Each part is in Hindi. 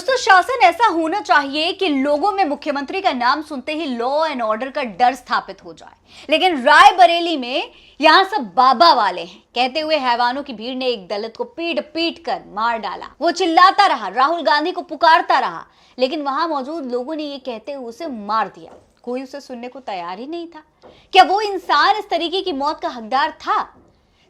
दोस्तों, शासन ऐसा होना चाहिए कि लोगों में मुख्यमंत्री का नाम सुनते ही लॉ एंड ऑर्डर का डर स्थापित हो जाए। लेकिन रायबरेली में यहां सब बाबा वाले हैं। कहते हुए हैवानों की भीड़ ने एक दलित को पीट पीट कर मार डाला। वो चिल्लाता रहा, राहुल गांधी को पुकारता रहा, लेकिन वहां मौजूद लोगों ने ये कहते हुए उसे मार दिया। कोई उसे सुनने को तैयार ही नहीं था। क्या वो इंसान इस तरीके की मौत का हकदार था?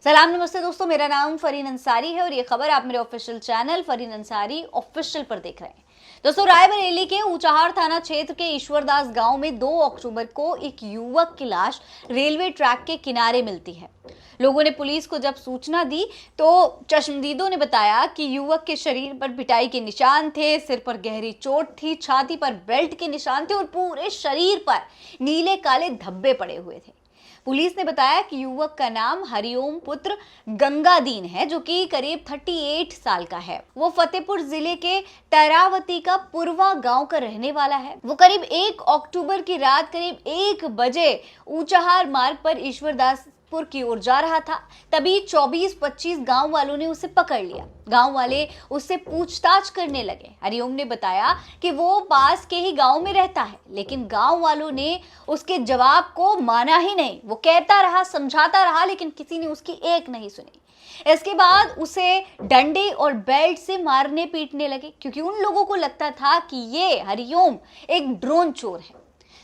सलाम नमस्ते दोस्तों, मेरा नाम फरीन अंसारी है और ये खबर आप मेरे official channel Fareen Ansari official पर देख रहे हैं। दोस्तों, रायबरेली के ऊंचाहार थाना क्षेत्र के ईश्वरदास गांव में 2 अक्टूबर को एक युवक की लाश रेलवे ट्रैक के किनारे मिलती है। लोगों ने पुलिस को जब सूचना दी तो चश्मदीदों ने बताया कि युवक के शरीर पर पिटाई के निशान थे, सिर पर गहरी चोट थी, छाती पर बेल्ट के निशान थे और पूरे शरीर पर नीले काले धब्बे पड़े हुए थे। पुलिस ने बताया कि युवक का नाम हरिओम पुत्र गंगादीन है, जो कि करीब 38 साल का है। वो फतेहपुर जिले के तरावती का पूर्वा गांव का रहने वाला है। वो करीब 1 अक्टूबर की रात करीब 1 बजे ऊंचाहार मार्ग पर ईश्वरदासपुर की ओर जा रहा था। तभी 24-25 गांव वालों ने उसे पकड़ लिया। गांव वाले उससे पूछताछ करने लगे। हरिओम ने बताया कि वो पास के ही गांव में रहता है, लेकिन गांव वालों ने उसके जवाब को माना ही नहीं। वो कहता रहा, समझाता रहा, लेकिन किसी ने उसकी एक नहीं सुनी। इसके बाद उसे डंडे और बेल्ट से मारने पीटने लगे, क्योंकि उन लोगों को लगता था कि ये हरिओम एक ड्रोन चोर है।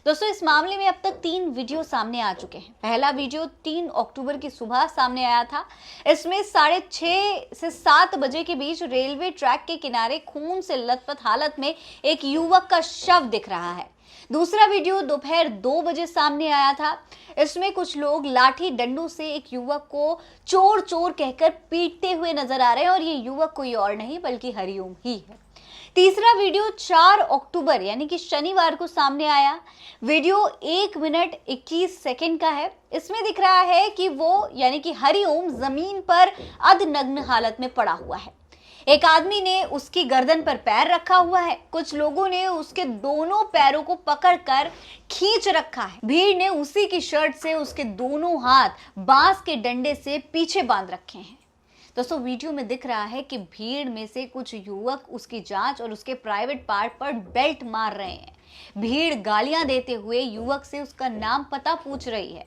दोस्तों, इस मामले में अब तक 3 वीडियो सामने आ चुके हैं। पहला वीडियो 3 अक्टूबर की सुबह सामने आया था। इसमें 6:30 से 7 बजे के बीच रेलवे ट्रैक के किनारे खून से लथपथ हालत में एक युवक का शव दिख रहा है। दूसरा वीडियो दोपहर 2 बजे सामने आया था। इसमें कुछ लोग लाठी डंडों से एक युवक को चोर चोर कहकर पीटते हुए नजर आ रहे हैं और ये युवक कोई और नहीं बल्कि हरिओम ही है। तीसरा वीडियो 4 अक्टूबर यानी कि शनिवार को सामने आया। वीडियो 1 मिनट 21 सेकंड का है। इसमें दिख रहा है कि वो यानी कि हरिओम जमीन पर अधनग्न हालत में पड़ा हुआ है। एक आदमी ने उसकी गर्दन पर पैर रखा हुआ है। कुछ लोगों ने उसके दोनों पैरों को पकड़कर खींच रखा है। भीड़ ने उसी की शर्ट से उसके दोनों हाथ बांस के डंडे से पीछे बांध रखे हैं। दोस्तों, वीडियो में दिख रहा है कि भीड़ में से कुछ युवक उसकी जांच और उसके प्राइवेट पार्ट पर बेल्ट मार रहे हैं। भीड़ गालियां देते हुए युवक से उसका नाम पता पूछ रही है।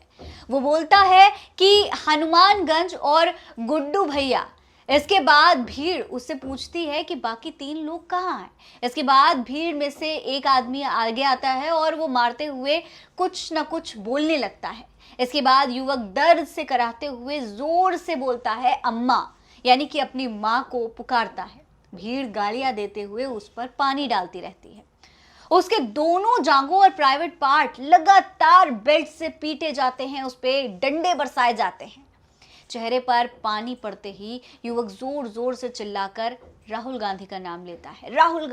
वो बोलता है कि हनुमानगंज और गुड्डू भैया। इसके बाद भीड़ उससे पूछती है कि बाकी 3 लोग कहाँ हैं। इसके बाद भीड़ में से एक आदमी आगे आता है और वो मारते हुए कुछ न कुछ बोलने लगता है। इसके बाद युवक दर्द से कराहते हुए जोर से बोलता है अम्मा, यानी कि अपनी मां को पुकारता है। भीड़ गालियां देते हुए उस पर पानी डालती रहती है। उसके दोनों जांघों और प्राइवेट पार्ट लगातार बेल्ट से पीटे जाते हैं, उस पे डंडे बरसाए जाते हैं। चेहरे पर पानी पड़ते ही युवक जोर जोर से चिल्लाकर राहुल गांधी का नाम लेता है। राहुल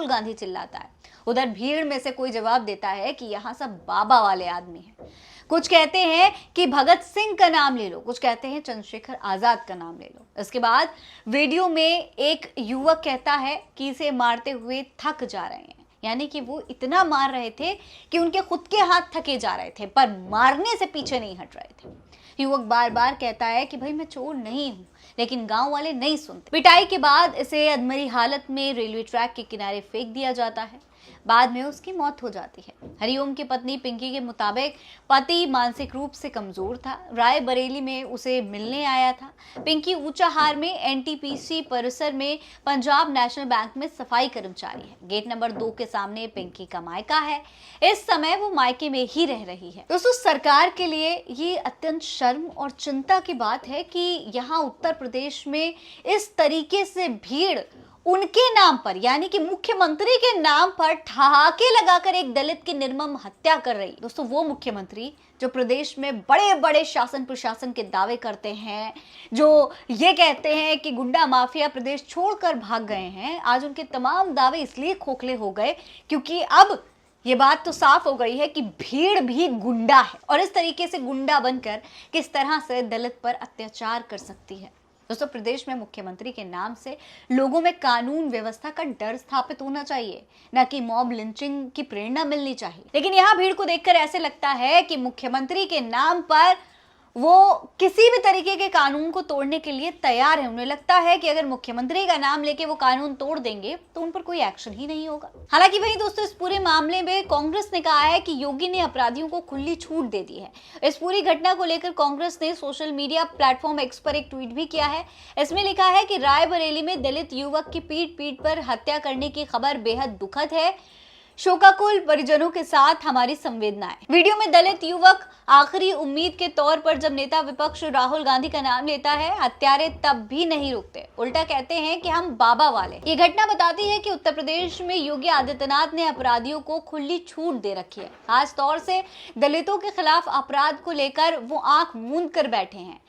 गांधी चिल्लाता है। उधर भीड़ में से कोई जवाब देता है कि यहाँ सब बाबा वाले आदमी हैं। कुछ कहते हैं कि भगत सिंह का नाम ले लो, कुछ कहते हैं चंद्रशेखर आजाद का नाम ले लो। इसके बाद वीडियो में एक युवक कहता है कि इसे मारते हुए थक जा रहे हैं, यानी कि वो इतना मार रहे थे कि उनके खुद के हाथ थके जा रहे थे, पर मारने से पीछे नहीं हट रहे थे। युवक बार बार कहता है कि भाई मैं चोर नहीं हूं, लेकिन गांव वाले नहीं सुनते। पिटाई के बाद इसे अधमरी हालत में रेलवे ट्रैक के किनारे फेंक दिया जाता है। बाद में उसकी मौत हो जाती है। हरिओम की पत्नी पिंकी के मुताबिक पति मानसिक रूप से कमजोर था। रायबरेली में उसे मिलने आया था। पिंकी ऊंचाहार में एनटीपीसी परिसर में पंजाब नेशनल बैंक में सफाई कर्मचारी है। गेट नंबर 2 के सामने पिंकी का मायका है। इस समय वो मायके में ही रह रही है। दोस्तों, सरकार के लिए ये अत्यंत शर्म और चिंता की बात है कि यहाँ उत्तर प्रदेश में इस तरीके से भीड़ उनके नाम पर यानी कि मुख्यमंत्री के नाम पर ठहाके लगाकर एक दलित की निर्मम हत्या कर रही। दोस्तों, वो मुख्यमंत्री जो प्रदेश में बड़े बड़े शासन प्रशासन के दावे करते हैं, जो ये कहते हैं कि गुंडा माफिया प्रदेश छोड़कर भाग गए हैं, आज उनके तमाम दावे इसलिए खोखले हो गए क्योंकि अब ये बात तो साफ हो गई है कि भीड़ भी गुंडा है और इस तरीके से गुंडा बनकर किस तरह से दलित पर अत्याचार कर सकती है। दोस्तों, प्रदेश में मुख्यमंत्री के नाम से लोगों में कानून व्यवस्था का डर स्थापित होना चाहिए, न कि मॉब लिंचिंग की प्रेरणा मिलनी चाहिए। लेकिन यहाँ भीड़ को देखकर ऐसे लगता है कि मुख्यमंत्री के नाम पर वो किसी भी तरीके के कानून को तोड़ने के लिए तैयार है। उन्हें लगता है कि अगर मुख्यमंत्री का नाम लेके वो कानून तोड़ देंगे तो उन पर कोई एक्शन ही नहीं होगा। हालांकि वहीं दोस्तों, इस पूरे मामले में कांग्रेस ने कहा है कि योगी ने अपराधियों को खुली छूट दे दी है। इस पूरी घटना को लेकर कांग्रेस ने सोशल मीडिया प्लेटफॉर्म एक्स पर एक ट्वीट भी किया है। इसमें लिखा है कि रायबरेली में दलित युवक की पीट पीट पर हत्या करने की खबर बेहद दुखद है। शोकाकुल परिजनों के साथ हमारी संवेदनाएं। वीडियो में दलित युवक आखिरी उम्मीद के तौर पर जब नेता विपक्ष राहुल गांधी का नाम लेता है, हत्यारे तब भी नहीं रुकते, उल्टा कहते हैं कि हम बाबा वाले। ये घटना बताती है कि उत्तर प्रदेश में योगी आदित्यनाथ ने अपराधियों को खुली छूट दे रखी है। खास तौर से दलितों के खिलाफ अपराध को लेकर वो आंख मूंद कर बैठे हैं।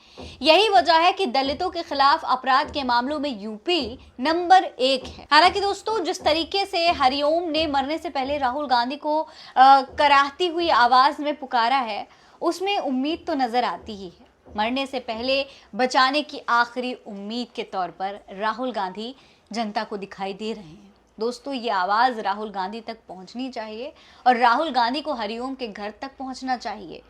यही वजह है कि दलितों के खिलाफ अपराध के मामलों में यूपी नंबर 1 है। हालांकि दोस्तों, जिस तरीके से हरिओम ने मरने से पहले राहुल गांधी को कराहती हुई आवाज में पुकारा है, उसमें उम्मीद तो नजर आती ही है। मरने से पहले बचाने की आखिरी उम्मीद के तौर पर राहुल गांधी जनता को दिखाई दे रहे हैं। दोस्तों, ये आवाज राहुल गांधी तक पहुंचनी चाहिए और राहुल गांधी को हरिओम के घर तक पहुंचना चाहिए,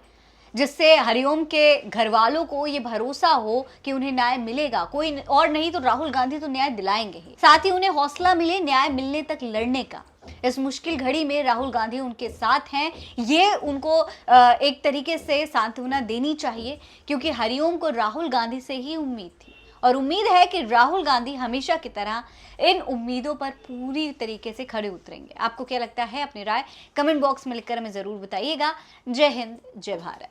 जिससे हरिओम के घर वालों को ये भरोसा हो कि उन्हें न्याय मिलेगा। कोई और नहीं तो राहुल गांधी तो न्याय दिलाएंगे ही। साथ ही उन्हें हौसला मिले न्याय मिलने तक लड़ने का। इस मुश्किल घड़ी में राहुल गांधी उनके साथ हैं, ये उनको एक तरीके से सांत्वना देनी चाहिए, क्योंकि हरिओम को राहुल गांधी से ही उम्मीद थी और उम्मीद है कि राहुल गांधी हमेशा की तरह इन उम्मीदों पर पूरी तरीके से खड़े उतरेंगे। आपको क्या लगता है? अपनी राय कमेंट बॉक्स में लिखकर हमें जरूर बताइएगा। जय हिंद, जय भारत।